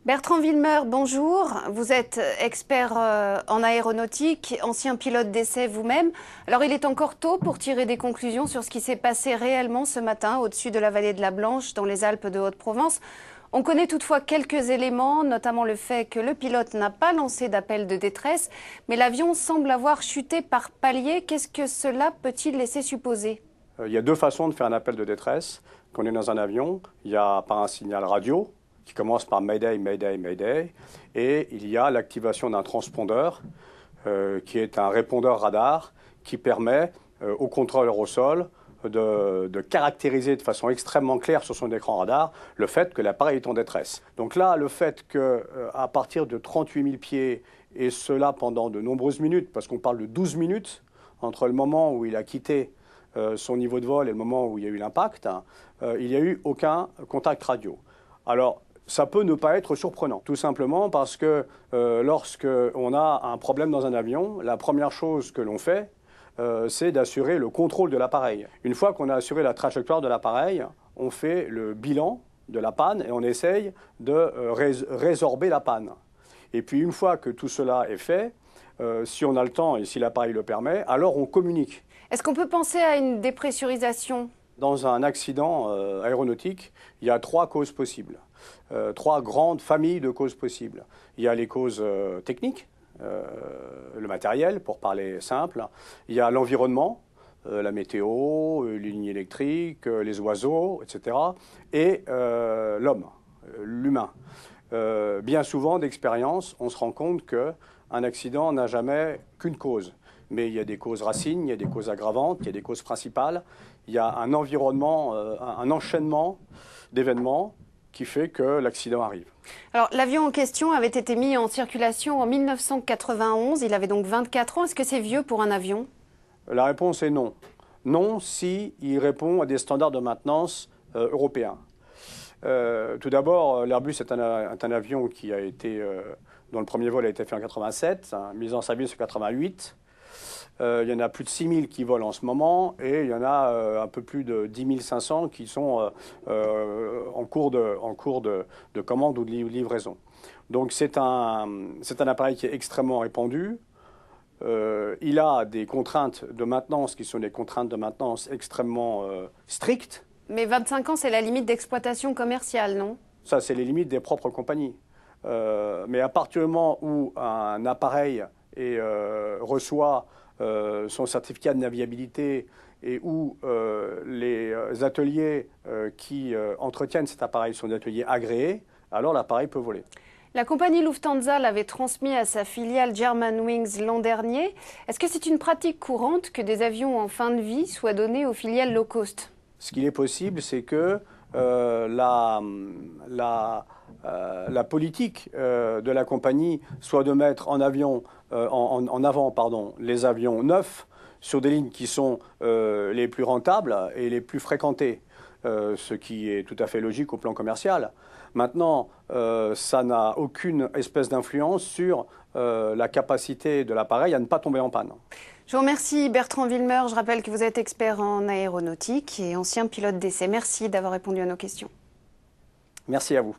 Bertrand Villemer, bonjour. Vous êtes expert en aéronautique, ancien pilote d'essai vous-même. Alors il est encore tôt pour tirer des conclusions sur ce qui s'est passé réellement ce matin au-dessus de la vallée de la Blanche dans les Alpes de Haute-Provence. On connaît toutefois quelques éléments, notamment le fait que le pilote n'a pas lancé d'appel de détresse, mais l'avion semble avoir chuté par paliers. Qu'est-ce que cela peut-il laisser supposer ? Il y a deux façons de faire un appel de détresse. Quand on est dans un avion, il y a par un signal radio qui commence par Mayday, Mayday, Mayday, et il y a l'activation d'un transpondeur qui est un répondeur radar qui permet au contrôleur au sol de caractériser de façon extrêmement claire sur son écran radar le fait que l'appareil est en détresse. Donc là, le fait qu'à partir de 38 000 pieds, et cela pendant de nombreuses minutes, parce qu'on parle de 12 minutes entre le moment où il a quitté son niveau de vol et le moment où il y a eu l'impact, il n'y a eu aucun contact radio. Alors, ça peut ne pas être surprenant, tout simplement parce que lorsqu'on a un problème dans un avion, la première chose que l'on fait, c'est d'assurer le contrôle de l'appareil. Une fois qu'on a assuré la trajectoire de l'appareil, on fait le bilan de la panne et on essaye de résorber la panne. Et puis une fois que tout cela est fait, si on a le temps et si l'appareil le permet, alors on communique. Est-ce qu'on peut penser à une dépressurisation ? Dans un accident aéronautique, il y a trois causes possibles, trois grandes familles de causes possibles. Il y a les causes techniques, le matériel, pour parler simple. Il y a l'environnement, la météo, les lignes électriques, les oiseaux, etc. Et l'homme, l'humain. Bien souvent, d'expérience, on se rend compte qu'un accident n'a jamais qu'une cause. Mais il y a des causes racines, il y a des causes aggravantes, il y a des causes principales. Il y a un environnement, un enchaînement d'événements qui fait que l'accident arrive. Alors, l'avion en question avait été mis en circulation en 1991. Il avait donc 24 ans. Est-ce que c'est vieux pour un avion ? La réponse est non. Non, si il répond à des standards de maintenance européens. Tout d'abord, l'Airbus est un avion qui a été, dont le premier vol a été fait en 87, mis en service en 88. Il y en a plus de 6 000 qui volent en ce moment et il y en a un peu plus de 10 500 qui sont en cours de commande ou de livraison. Donc c'est un appareil qui est extrêmement répandu. Il a des contraintes de maintenance qui sont des contraintes de maintenance extrêmement strictes. Mais 25 ans, c'est la limite d'exploitation commerciale, non ? Ça, c'est les limites des propres compagnies. Mais à partir du moment où un appareil reçoit son certificat de navigabilité et où les ateliers qui entretiennent cet appareil sont des ateliers agréés, alors l'appareil peut voler. La compagnie Lufthansa l'avait transmis à sa filiale Germanwings l'an dernier. Est-ce que c'est une pratique courante que des avions en fin de vie soient donnés aux filiales low cost ? Ce qu'il est possible, c'est que la politique de la compagnie soit de mettre en avant les avions neufs sur des lignes qui sont les plus rentables et les plus fréquentées, ce qui est tout à fait logique au plan commercial. Maintenant, ça n'a aucune espèce d'influence sur la capacité de l'appareil à ne pas tomber en panne. Je vous remercie Bertrand Villemer. Je rappelle que vous êtes expert en aéronautique et ancien pilote d'essai. Merci d'avoir répondu à nos questions. Merci à vous.